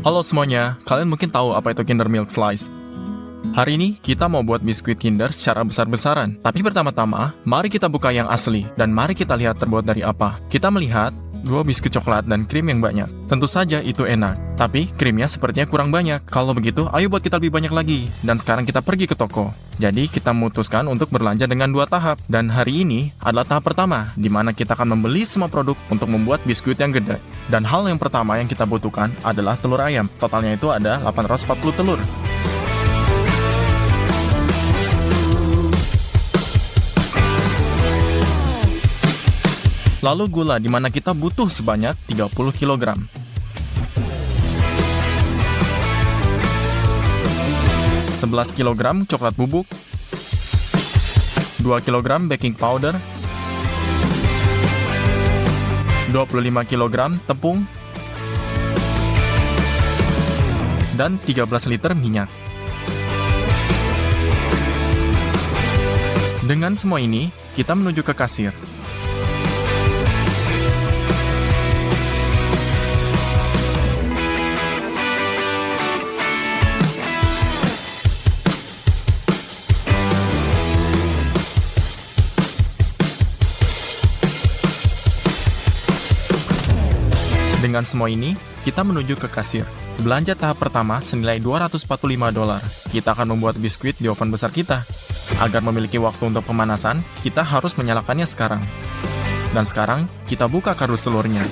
Halo semuanya, kalian mungkin tahu apa itu Kinder Milk Slice. Hari ini kita mau buat biskuit Kinder secara besar-besaran. Tapi pertama-tama, mari kita buka yang asli dan mari kita lihat terbuat dari apa. Kita melihat 2 biskuit coklat dan krim yang banyak. Tentu saja itu enak, tapi krimnya sepertinya kurang banyak. Kalau begitu, ayo buat kita lebih banyak lagi. Dan sekarang kita pergi ke toko. Jadi kita memutuskan untuk berlanja dengan 2 tahap. Dan hari ini adalah tahap pertama, di mana kita akan membeli semua produk untuk membuat biskuit yang gede. Dan hal yang pertama yang kita butuhkan adalah telur ayam. Totalnya itu ada 840 telur. Lalu gula, di mana kita butuh sebanyak 30 kg. Sebelas kg coklat bubuk, 2 kg baking powder, 25 kg tepung, dan 13 liter minyak. Dengan semua ini, kita menuju ke kasir. Dengan semua ini, kita menuju ke kasir. Belanja tahap pertama senilai $245. Kita akan membuat biskuit di oven besar kita. Agar memiliki waktu untuk pemanasan, kita harus menyalakannya sekarang. Dan sekarang, kita buka kardus telurnya.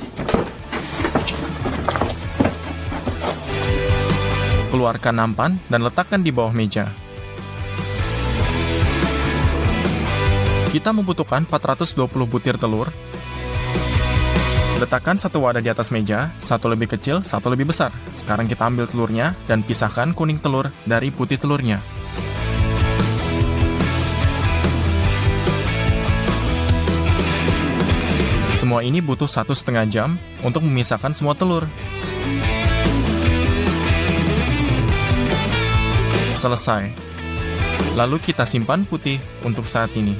Keluarkan nampan dan letakkan di bawah meja. Kita membutuhkan 420 butir telur. Letakkan satu wadah di atas meja, satu lebih kecil, satu lebih besar. Sekarang kita ambil telurnya dan pisahkan kuning telur dari putih telurnya. Semua ini butuh 1,5 jam untuk memisahkan semua telur. Selesai. Lalu kita simpan putih untuk saat ini.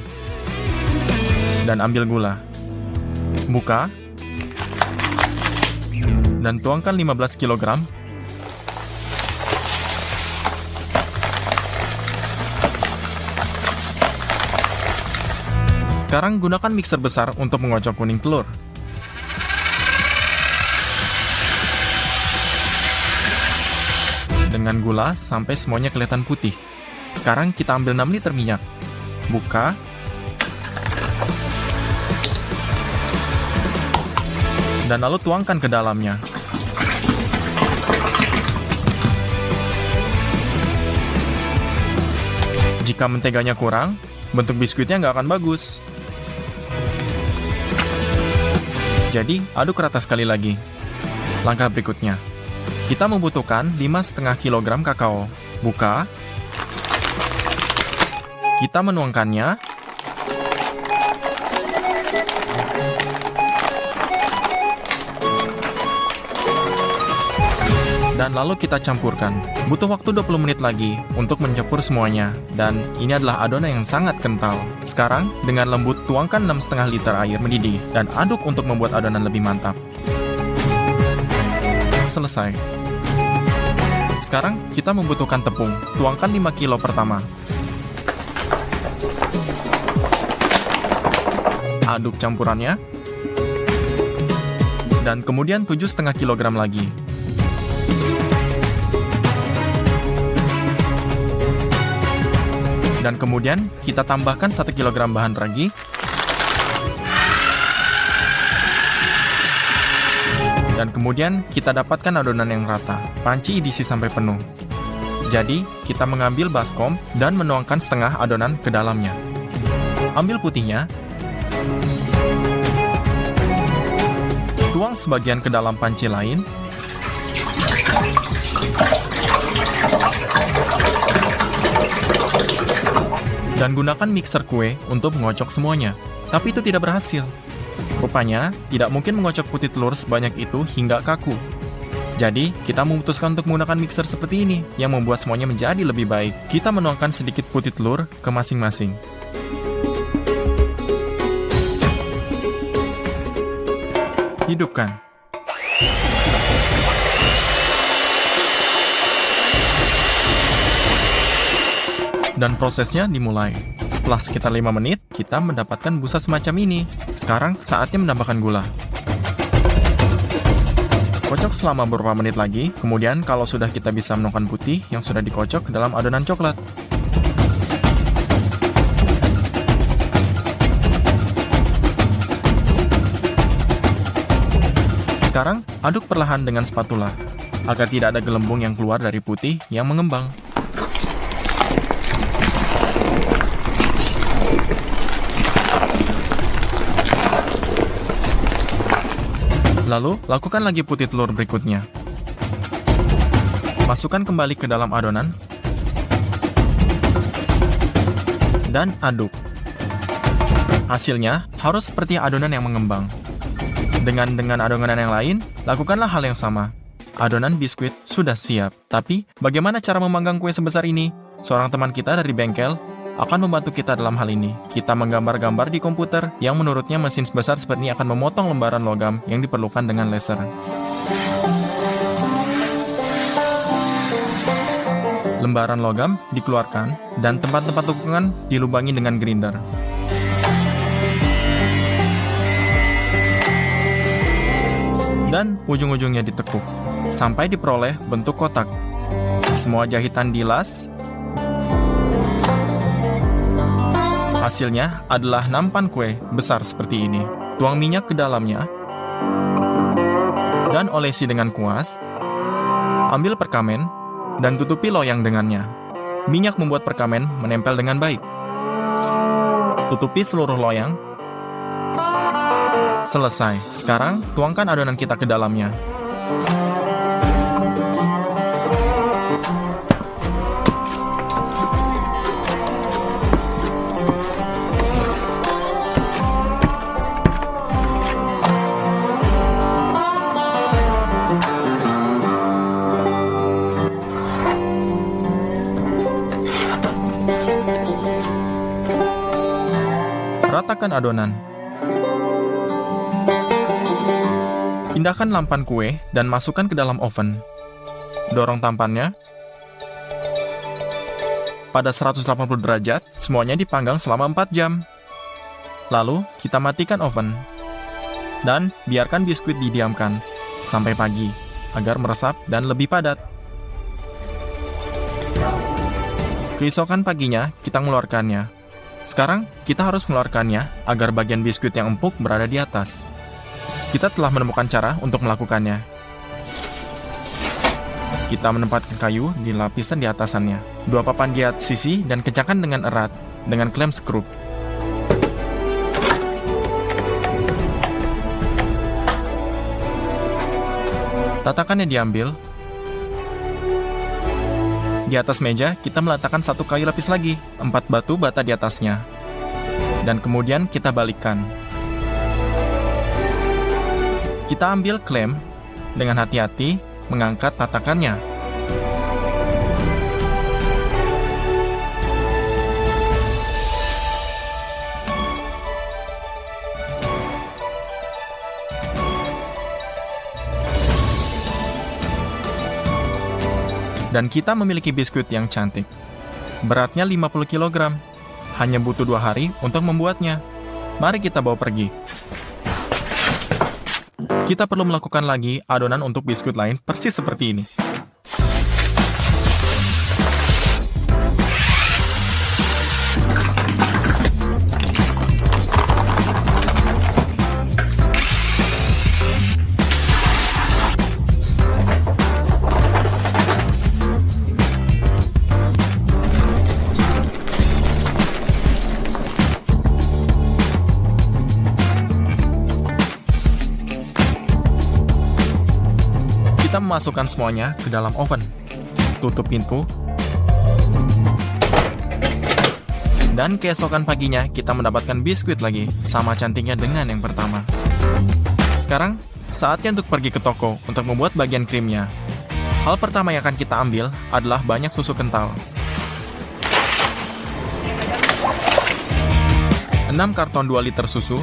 Dan ambil gula. Buka. Dan tuangkan 15 kg. Sekarang gunakan mixer besar untuk mengocok kuning telur. Dengan gula sampai semuanya kelihatan putih. Sekarang kita ambil 6 liter minyak. Buka. Dan lalu tuangkan ke dalamnya. Jika menteganya kurang, bentuk biskuitnya nggak akan bagus. Jadi, aduk rata sekali lagi. Langkah berikutnya, kita membutuhkan 5,5 kg kakao. Buka. Kita menuangkannya. Dan lalu kita campurkan. Butuh waktu 20 menit lagi untuk mencampur semuanya. Dan ini adalah adonan yang sangat kental. Sekarang, dengan lembut tuangkan 6,5 liter air mendidih dan aduk untuk membuat adonan lebih mantap. Selesai. Sekarang, kita membutuhkan tepung. Tuangkan 5 kilo pertama. Aduk campurannya. Dan kemudian 7,5 kg lagi. Dan kemudian kita tambahkan 1 kg bahan ragi. Dan kemudian kita dapatkan adonan yang rata. Panci diisi sampai penuh. Jadi, kita mengambil baskom dan menuangkan setengah adonan ke dalamnya. Ambil putihnya. Tuang sebagian ke dalam panci lain. Dan gunakan mixer kue untuk mengocok semuanya. Tapi itu tidak berhasil. Rupanya, tidak mungkin mengocok putih telur sebanyak itu hingga kaku. Jadi, kita memutuskan untuk menggunakan mixer seperti ini, yang membuat semuanya menjadi lebih baik. Kita menuangkan sedikit putih telur ke masing-masing. Hidupkan. Dan prosesnya dimulai. Setelah sekitar 5 menit, kita mendapatkan busa semacam ini. Sekarang saatnya menambahkan gula. Kocok selama beberapa menit lagi, kemudian kalau sudah kita bisa menuangkan putih yang sudah dikocok ke dalam adonan coklat. Sekarang, aduk perlahan dengan spatula, agar tidak ada gelembung yang keluar dari putih yang mengembang. Lalu, lakukan lagi putih telur berikutnya. Masukkan kembali ke dalam adonan, dan aduk. Hasilnya, harus seperti adonan yang mengembang. Dengan adonan yang lain, lakukanlah hal yang sama. Adonan biskuit sudah siap. Tapi, bagaimana cara memanggang kue sebesar ini? Seorang teman kita dari bengkel akan membantu kita dalam hal ini. Kita menggambar-gambar di komputer yang menurutnya mesin sebesar seperti ini akan memotong lembaran logam yang diperlukan dengan laser. Lembaran logam dikeluarkan dan tempat-tempat tukungan dilubangi dengan grinder. Dan ujung-ujungnya ditekuk, sampai diperoleh bentuk kotak. Semua jahitan dilas. Hasilnya adalah nampan kue besar seperti ini. Tuang minyak ke dalamnya, dan olesi dengan kuas. Ambil perkamen, dan tutupi loyang dengannya. Minyak membuat perkamen menempel dengan baik. Tutupi seluruh loyang. Selesai. Sekarang, tuangkan adonan kita ke dalamnya. Ratakan adonan. Pindahkan lampan kue dan masukkan ke dalam oven. Dorong tampannya. Pada 180 derajat, semuanya dipanggang selama 4 jam. Lalu, kita matikan oven. Dan biarkan biskuit didiamkan sampai pagi, agar meresap dan lebih padat. Keesokan paginya, kita mengeluarkannya. Sekarang, kita harus mengeluarkannya agar bagian biskuit yang empuk berada di atas. Kita telah menemukan cara untuk melakukannya. Kita menempatkan kayu di lapisan di atasannya. 2 papan di atas sisi dan kencangkan dengan erat dengan klem skrup. Tatakannya diambil. Di atas meja, kita meletakkan 1 kayu lapis lagi, 4 batu bata di atasnya. Dan kemudian kita balikkan. Kita ambil klem, dengan hati-hati mengangkat tatakannya. Dan kita memiliki biskuit yang cantik. Beratnya 50 kg. Hanya butuh 2 hari untuk membuatnya. Mari kita bawa pergi. Kita perlu melakukan lagi adonan untuk biskuit lain persis seperti ini. Kita memasukkan semuanya ke dalam oven. Tutup pintu. Dan keesokan paginya kita mendapatkan biskuit lagi, sama cantiknya dengan yang pertama. Sekarang, saatnya untuk pergi ke toko untuk membuat bagian krimnya. Hal pertama yang akan kita ambil adalah banyak susu kental. 6 karton 2 liter susu.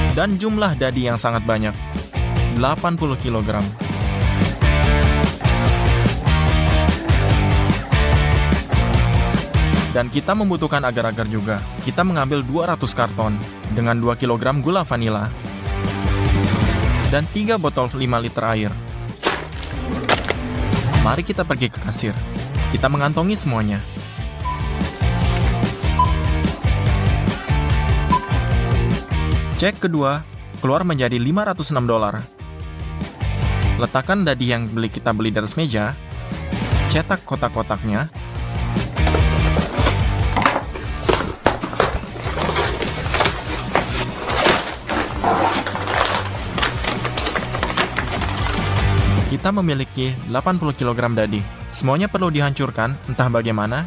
Dan jumlah dadi yang sangat banyak, 80 kg. Dan kita membutuhkan agar-agar juga. Kita mengambil 200 karton dengan 2 kg gula vanila dan 3 botol 5 liter air. Mari kita pergi ke kasir. Kita mengantongi semuanya. Cek kedua, keluar menjadi $506. Letakkan dadi yang kita beli di atas meja. Cetak kotak-kotaknya. Kita memiliki 80 kg dadi. Semuanya perlu dihancurkan, entah bagaimana.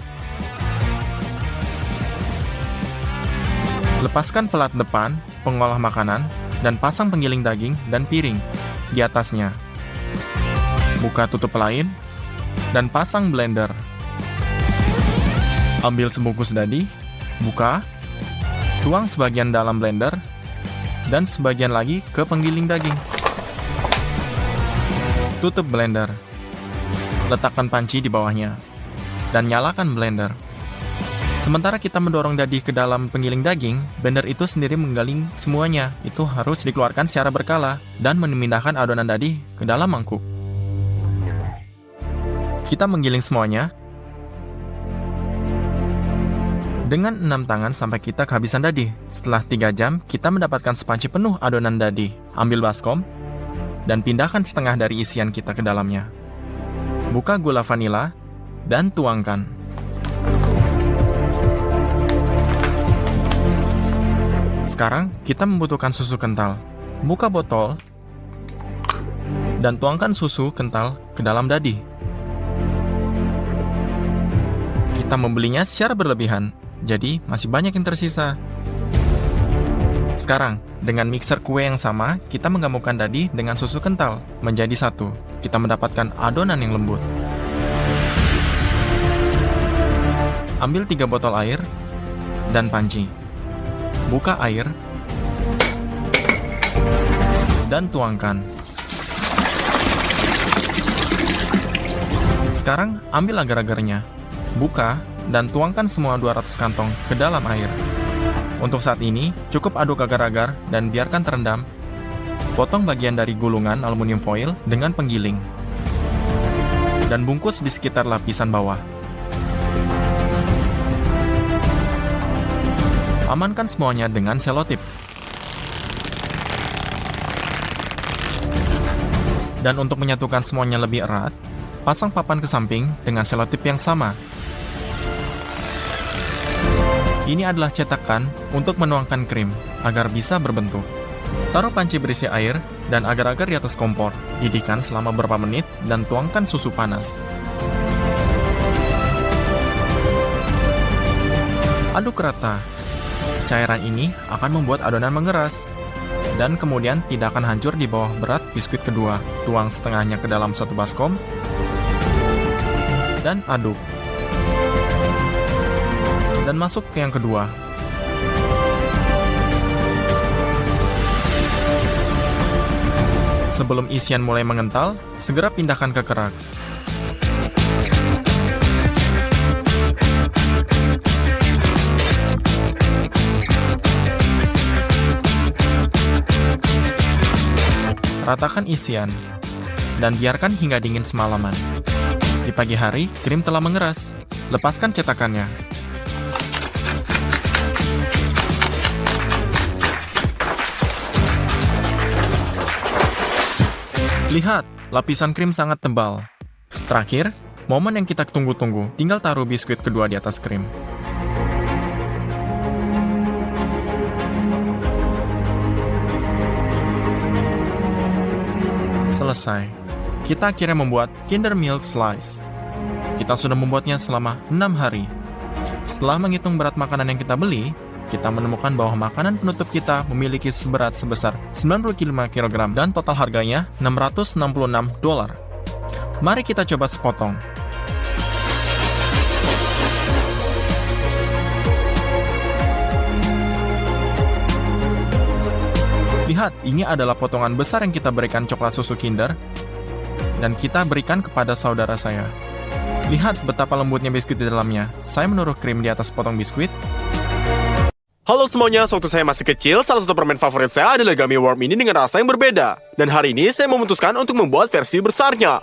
Lepaskan pelat depan, pengolah makanan, dan pasang penggiling daging dan piring di atasnya. Buka tutup lain, dan pasang blender. Ambil sebungkus dadi, buka, tuang sebagian dalam blender, dan sebagian lagi ke penggiling daging. Tutup blender. Letakkan panci di bawahnya. Dan nyalakan blender. Sementara kita mendorong dadi ke dalam penggiling daging, blender itu sendiri menggiling semuanya. Itu harus dikeluarkan secara berkala dan memindahkan adonan dadi ke dalam mangkuk. Kita menggiling semuanya dengan 6 tangan sampai kita kehabisan dadi. Setelah 3 jam, kita mendapatkan sepanci penuh adonan dadi. Ambil baskom dan pindahkan setengah dari isian kita ke dalamnya. Buka gula vanila dan tuangkan. Sekarang, kita membutuhkan susu kental. Buka botol dan tuangkan susu kental ke dalam dadi. Kita membelinya secara berlebihan, jadi masih banyak yang tersisa. Sekarang, dengan mixer kue yang sama, kita menggabungkan dadi dengan susu kental menjadi satu. Kita mendapatkan adonan yang lembut. Ambil 3 botol air dan panci. Buka air dan tuangkan. Sekarang, ambil agar-agarnya. Buka dan tuangkan semua 200 kantong ke dalam air. Untuk saat ini, cukup aduk agar-agar dan biarkan terendam. Potong bagian dari gulungan aluminium foil dengan penggiling. Dan bungkus di sekitar lapisan bawah. Amankan semuanya dengan selotip. Dan untuk menyatukan semuanya lebih erat, pasang papan ke samping dengan selotip yang sama. Ini adalah cetakan untuk menuangkan krim agar bisa berbentuk. Taruh panci berisi air dan agar-agar di atas kompor. Didihkan selama beberapa menit dan tuangkan susu panas. Aduk rata. Cairan ini akan membuat adonan mengeras dan kemudian tidak akan hancur di bawah berat biskuit kedua. Tuang setengahnya ke dalam satu baskom dan aduk. Dan masuk ke yang kedua. Sebelum isian mulai mengental, segera pindahkan ke kerak. Ratakan isian dan biarkan hingga dingin semalaman. Di pagi hari, krim telah mengeras. Lepaskan cetakannya. Lihat, lapisan krim sangat tebal. Terakhir, momen yang kita tunggu-tunggu, tinggal taruh biskuit kedua di atas krim. Selesai. Kita akhirnya membuat Kinder Milk Slice. Kita sudah membuatnya selama 6 hari. Setelah menghitung berat makanan yang kita beli, kita menemukan bahwa makanan penutup kita memiliki berat sebesar 95 kg dan total harganya $666. Mari kita coba sepotong. Lihat, ini adalah potongan besar yang kita berikan coklat susu Kinder dan kita berikan kepada saudara saya. Lihat betapa lembutnya biskuit di dalamnya. Saya menaruh krim di atas potong biskuit. Halo semuanya, waktu saya masih kecil, salah satu permen favorit saya adalah gummy worm ini dengan rasa yang berbeda. Dan hari ini saya memutuskan untuk membuat versi besarnya.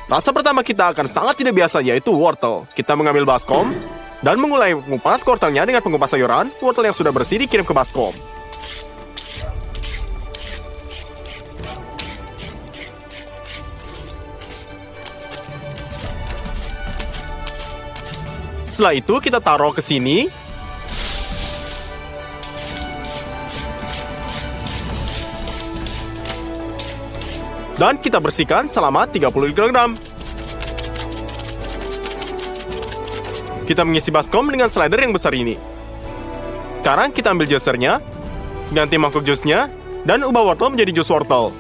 Rasa pertama kita akan sangat tidak biasa, yaitu wortel. Kita mengambil baskom, dan memulai mengupas wortelnya dengan pengupas sayuran. Wortel yang sudah bersih dikirim ke baskom. Setelah itu kita taruh ke sini. Dan kita bersihkan selama 30 kg. Kita mengisi baskom dengan slider yang besar ini. Sekarang kita ambil juicernya, ganti mangkuk jusnya, dan ubah wortel menjadi jus wortel.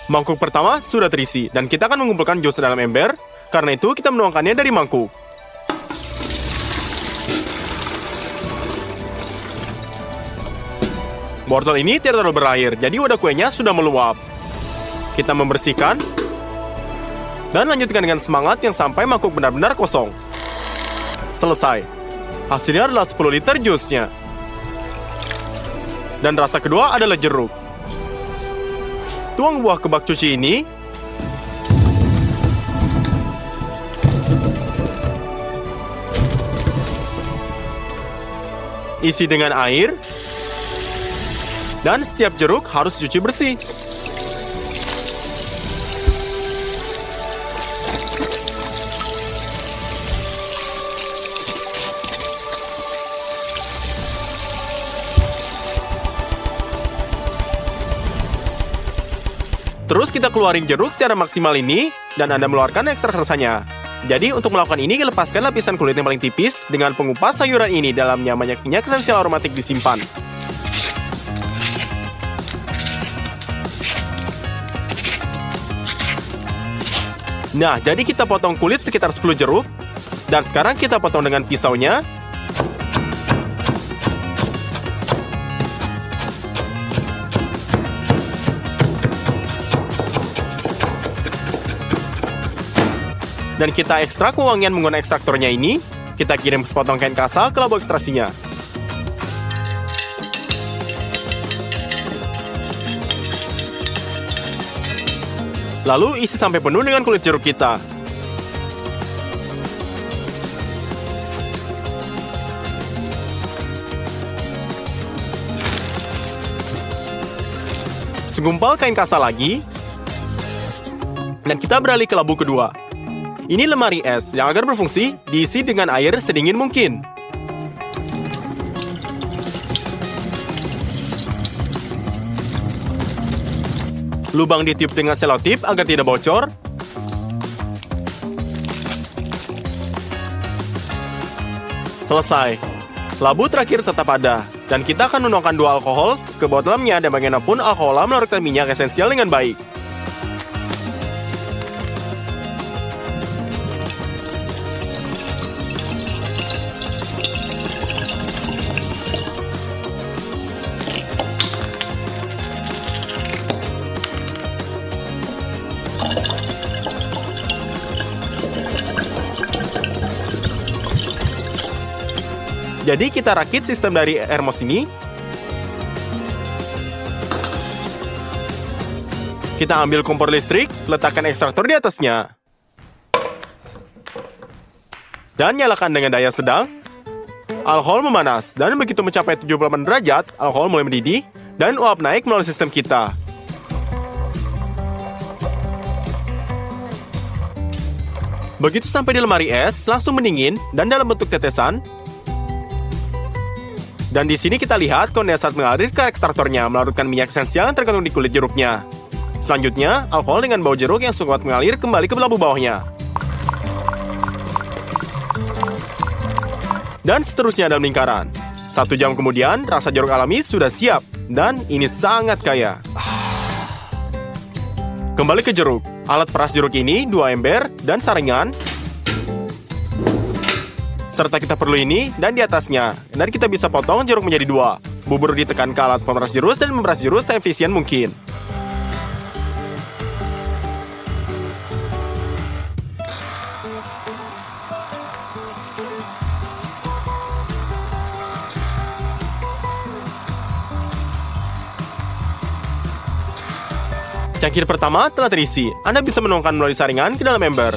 Mangkuk pertama sudah terisi, dan kita akan mengumpulkan jus dalam ember. Karena itu, kita menuangkannya dari mangkuk. Wortel ini tidak terlalu berair, jadi wadah kuenya sudah meluap. Kita membersihkan, dan lanjutkan dengan semangat yang sampai mangkuk benar-benar kosong. Selesai. Hasilnya adalah 10 liter jusnya. Dan rasa kedua adalah jeruk. Tuang buah ke bak cuci ini. Isi dengan air. Dan setiap jeruk harus dicuci bersih. Terus kita keluarin jeruk secara maksimal ini, dan Anda mengeluarkan ekstrak rasanya. Jadi untuk melakukan ini, lepaskan lapisan kulit yang paling tipis dengan pengupas sayuran ini. Dalamnya banyak minyak esensial aromatik disimpan. Nah, jadi kita potong kulit sekitar 10 jeruk. Dan sekarang kita potong dengan pisaunya. Dan kita ekstrak wangian menggunakan ekstraktornya ini. Kita kirim sepotong kain kasa ke labo ekstraksinya. Lalu isi sampai penuh dengan kulit jeruk kita. Segumpal kain kasa lagi. Dan kita beralih ke labu kedua. Ini lemari es yang agar berfungsi diisi dengan air sedingin mungkin. Lubang ditiup dengan selotip agar tidak bocor. Selesai. Labu terakhir tetap ada, dan kita akan menuangkan 2 alkohol ke dalamnya, dan bagaimanapun alkohol melarutkan minyak esensial dengan baik. Jadi kita rakit sistem dari Airmos ini. Kita ambil kompor listrik, letakkan ekstraktor di atasnya. Dan nyalakan dengan daya sedang. Alkohol memanas, dan begitu mencapai 78 derajat, alkohol mulai mendidih, dan uap naik melalui sistem kita. Begitu sampai di lemari es, langsung mendingin, dan dalam bentuk tetesan. Dan di sini kita lihat kondensat mengalir ke ekstraktornya, melarutkan minyak esensial yang tergantung di kulit jeruknya. Selanjutnya, alkohol dengan bau jeruk yang kuat mengalir kembali ke labu bawahnya. Dan seterusnya dalam lingkaran. 1 jam kemudian, rasa jeruk alami sudah siap. Dan ini sangat kaya. Kembali ke jeruk. Alat peras jeruk ini 2 ember dan saringan. Serta kita perlu ini dan di atasnya. Dan kita bisa potong jeruk menjadi 2. Bubur ditekan ke alat pemeras jurus dan memeras jurus seefisien mungkin. Cangkir pertama telah terisi. Anda bisa menuangkan melalui saringan ke dalam ember.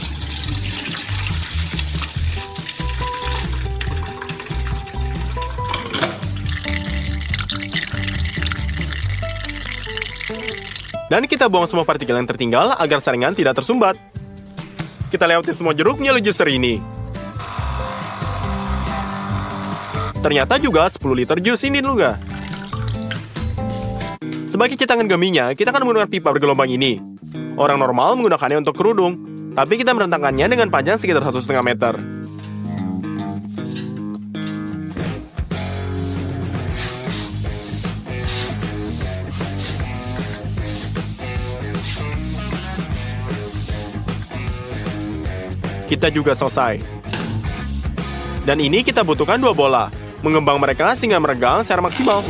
Dan kita buang semua partikel yang tertinggal agar saringan tidak tersumbat. Kita lewatin semua jeruk melalui juicer ini. Ternyata juga 10 liter jus ini juga. Sebagai cetangan gaminya, kita akan menggunakan pipa bergelombang ini. Orang normal menggunakannya untuk kerudung, tapi kita merentangkannya dengan panjang sekitar 1,5 meter. Kita juga selesai. Dan ini kita butuhkan 2 bola. Mengembang mereka sehingga meregang secara maksimal.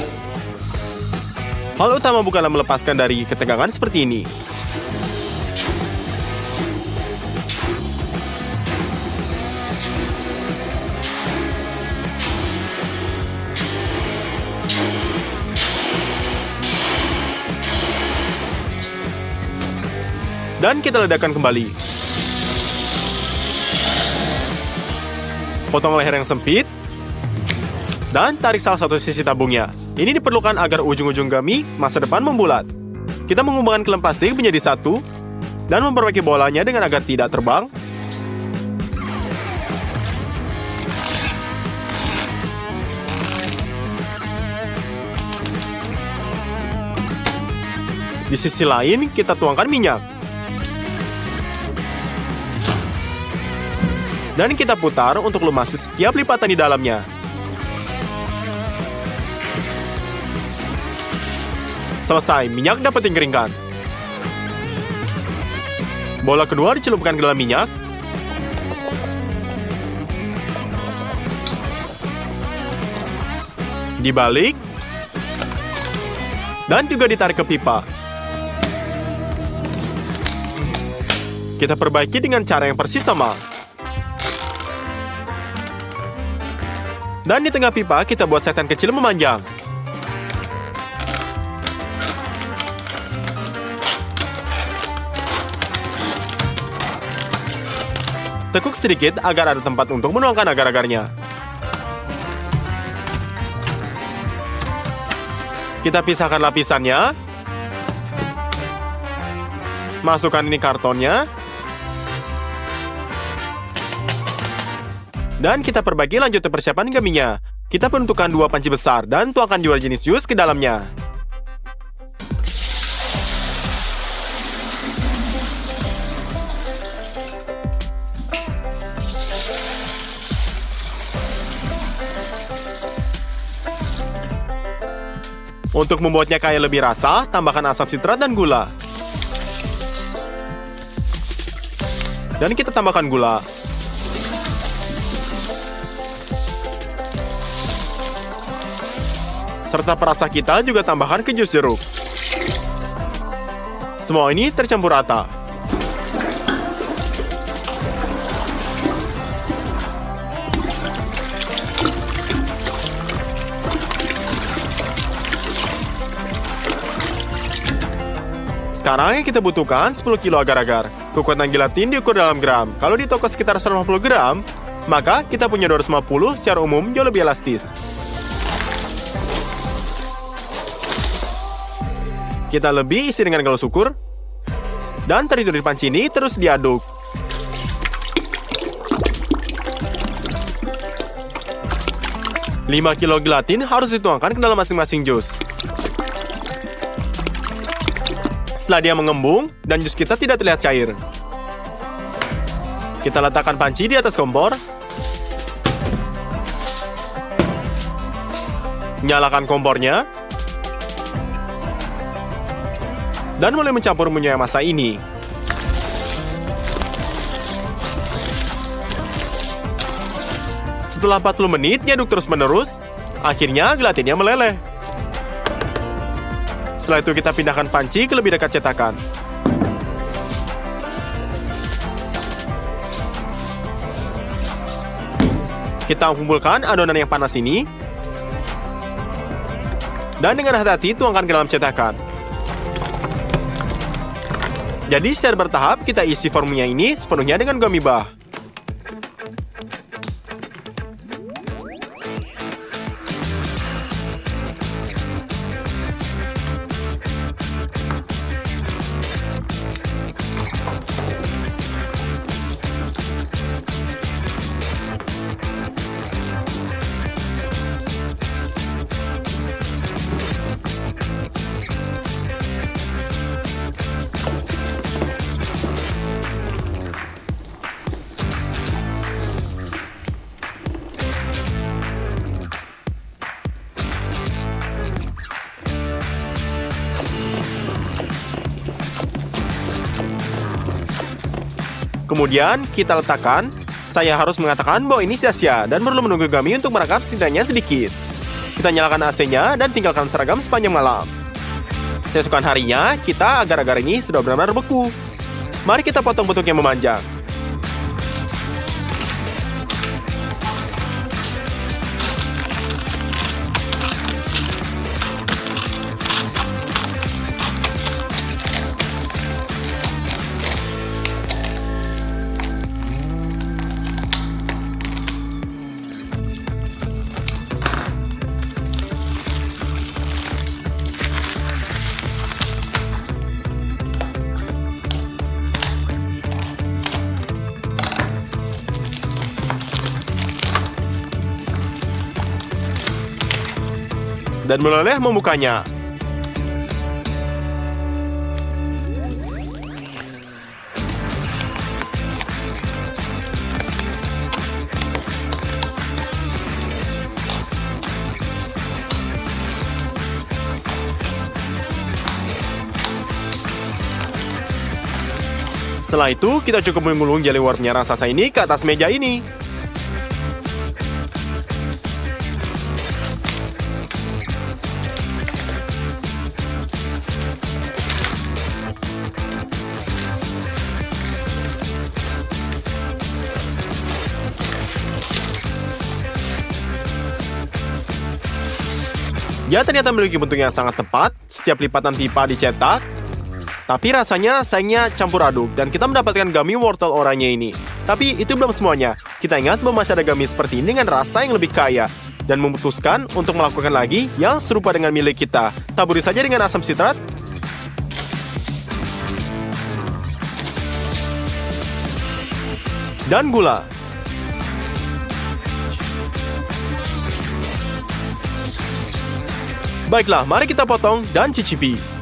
Hal utama bukanlah melepaskan dari ketegangan seperti ini. Dan kita ledakan kembali. Potong leher yang sempit, dan tarik salah satu sisi tabungnya. Ini diperlukan agar ujung-ujung gami masa depan membulat. Kita mengumpulkan klem plastik menjadi satu, dan memperbaiki bolanya dengan agar tidak terbang. Di sisi lain, kita tuangkan minyak. Dan kita putar untuk lumasi setiap lipatan di dalamnya. Selesai, minyak dapat dikeringkan. Bola kedua dicelupkan ke dalam minyak. Dibalik. Dan juga ditarik ke pipa. Kita perbaiki dengan cara yang persis sama. Dan di tengah pipa, kita buat setan kecil memanjang. Tekuk sedikit agar ada tempat untuk menuangkan agar-agarnya. Kita pisahkan lapisannya. Masukkan ini kartonnya. Dan kita perbaiki lanjut ke persiapan gaminya. Kita penentukan 2 panci besar dan tuangkan 2 jenis jus ke dalamnya. Untuk membuatnya kaya lebih rasa, tambahkan asam sitrat dan gula. Dan kita tambahkan gula. Serta perasa kita juga tambahkan ke jus jeruk. Semua ini tercampur rata. Sekarang yang kita butuhkan 10 kilo agar-agar. Kekuatan gelatin diukur dalam gram. Kalau di toko sekitar 150 gram, maka kita punya 250 secara umum jauh lebih elastis. Kita lebih isi dengan galus ukur. Dan teritur di panci ini terus diaduk. Lima kilo gelatin harus dituangkan ke dalam masing-masing jus. Setelah dia mengembung dan jus kita tidak terlihat cair, kita letakkan panci di atas kompor. Nyalakan kompornya. Dan mulai mencampur minyak yang masak ini. Setelah 40 menit diaduk terus-menerus, akhirnya gelatinnya meleleh. Setelah itu kita pindahkan panci ke lebih dekat cetakan. Kita kumpulkan adonan yang panas ini. Dan dengan hati-hati tuangkan ke dalam cetakan. Jadi secara bertahap kita isi formnya ini sepenuhnya dengan gummy bah. Kemudian kita letakkan. Saya harus mengatakan bahwa ini sia-sia dan perlu menunggu gummy untuk merangkap setidaknya sedikit. Kita nyalakan AC-nya dan tinggalkan seragam sepanjang malam. Keesokan harinya, kita agar-agar ini sudah benar-benar beku. Mari kita potong bentuk yang memanjang. Dan meleleh membukanya. Setelah itu, kita cukup menggulung jelly wormnya raksasa ini ke atas meja ini. Dia ternyata memiliki bentuk yang sangat tepat, setiap lipatan pipa dicetak. Tapi rasanya sayangnya campur aduk, dan kita mendapatkan gummy wortel oranye ini. Tapi itu belum semuanya. Kita ingat bahwa masih ada gummy seperti ini dengan rasa yang lebih kaya. Dan memutuskan untuk melakukan lagi yang serupa dengan milik kita. Taburi saja dengan asam sitrat. Dan gula. Baiklah, mari kita potong dan cicipi.